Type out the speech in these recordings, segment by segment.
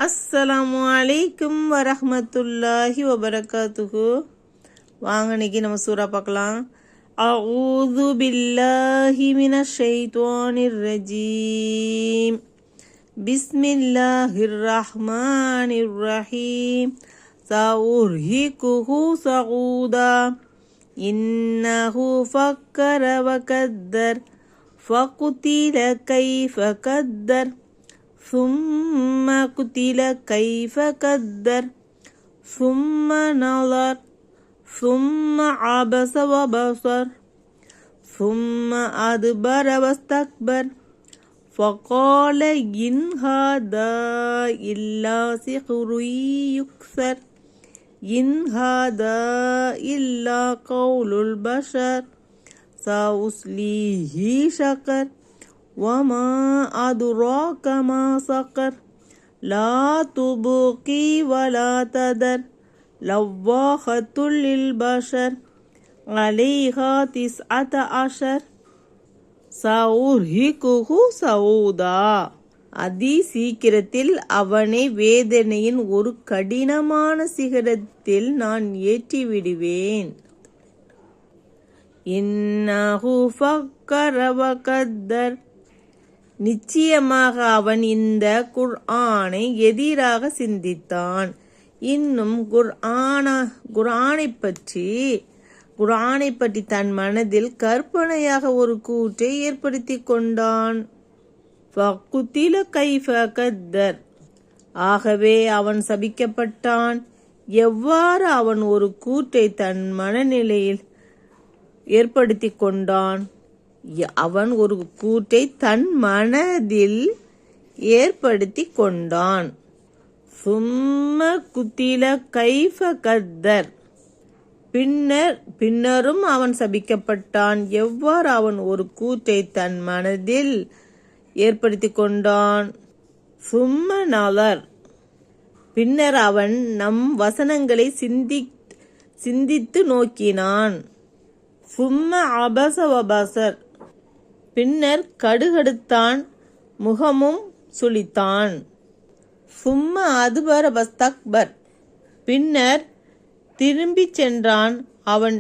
அஸ்ஸலாமு அலைக்கும் வரஹ்மத்துல்லாஹி வபரகாத்துஹு. வாங்க இன்னைக்கு நம்ம சூரா பார்க்கலாம். அஊது பில்லாஹி மினஷ் ஷைத்வானிர் ரஜீம். பிஸ்மில்லாஹிர் ரஹ்மானிர் ரஹீம். சஉர்ஹிகுஹு சஊதா. இன்னஹு ஃபக்கர வகத்தர். ஃபகுதில கைஃப கத்தர். ثم قتل كيف قدر ثم نظر ثم عبس وبصر ثم أدبر واستكبر فقال إن هذا إلا سحر يؤثر إن هذا إلا قول البشر سأصليه سقر وما أدراك ما سقر لا تبقي ولا تذر لواحة للبشر عليها 19 سأرهقه سعودا. அதி சீக்கிரத்தில் அவனை வேதனையின் ஒரு கடினமான சிகரத்தில் நான் ஏற்றி விடுவேன். இன்னஹு ஃபக்கர வகத்தர். நிச்சயமாக அவன் இந்த குர்ஆனை எதிராக சிந்தித்தான். இன்னும் குர்ஆனை பற்றி தன் மனதில் கற்பனையாக ஒரு கூற்றை ஏற்படுத்தி கொண்டான். ஃபகுதில கைஃப கத்தர். ஆகவே அவன் சபிக்கப்பட்டான். எவ்வாறு அவன் ஒரு கூற்றை தன் மனநிலையில் ஏற்படுத்தி கொண்டான். அவன் ஒரு கூற்றை தன் மனதில் ஏற்படுத்தி கொண்டான். சும்ம குத்தில கைஃப கத்தர். பின்னரும் அவன் சபிக்கப்பட்டான். எவ்வாறு அவன் ஒரு கூற்றை தன் மனதில் ஏற்படுத்தி கொண்டான். சும்ம நலர். பின்னர் அவன் நம் வசனங்களை சிந்தித்து நோக்கினான். சும்ம அபச வபசர். பின்னர் கடுகடுத்தான், முகமும் சுளித்தான். சும்ம அதுபர வஸ்தக்பர். பின்னர் திரும்பி சென்றான், அவன்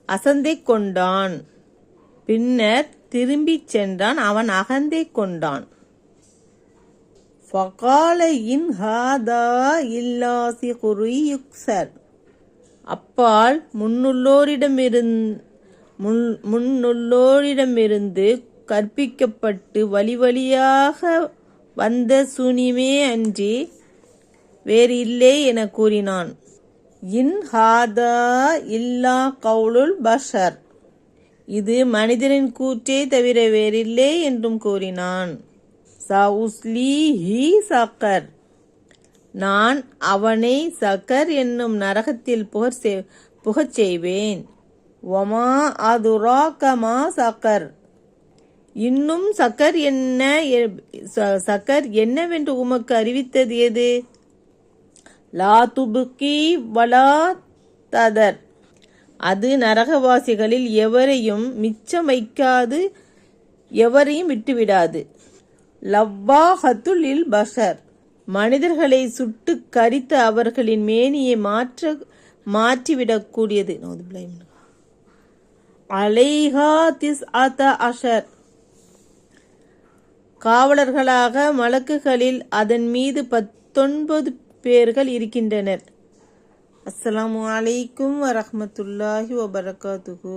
அசந்தை கொண்டான். அகந்தை கொண்டான். ஃபகால இன் ஹாதா இல்லா சிஹ்ரு யுக்ஸர். அப்பால் முன்னுள்ளோரிடமிருந்து கற்பிக்கப்பட்டு வழி வழியாக வந்த சூனியமே அன்றி வேறு இல்லை என கூறினான். இன் ஹாதா இல்லா கவுலுல் பஷர். இது மனிதனின் கூற்றே தவிர வேறில்லை என்றும் கூறினான். சஉஸ்லீஹி சக்கர். நான் அவனை சக்கர் என்னும் நரகத்தில் புகச் செய்வேன். ஒமா அதுராக மா சக்கர். இன்னும் சக்கர் என்னவென்று உமக்கு அறிவித்தது எது? லா துபுக்கி வலா ததர். அது நரகவாசிகளில் எவரையும் மிச்சம் வைக்காது, எவரையும் விட்டுவிடாது. லவ்வாஹத்துல் லில் பஷர். மனிதர்களை சுட்டு கரித்து அவர்களின் மேனியை மாற்றிவிடக்கூடியது. அலைஹா 19 காவலர்களாக மலக்குகளில் அதன் மீது 19 பேர்கள் இருக்கின்றனர். அஸ்ஸலாமு அலைக்கும் வரஹ்மத்துல்லாஹி வபரகாத்துஹு.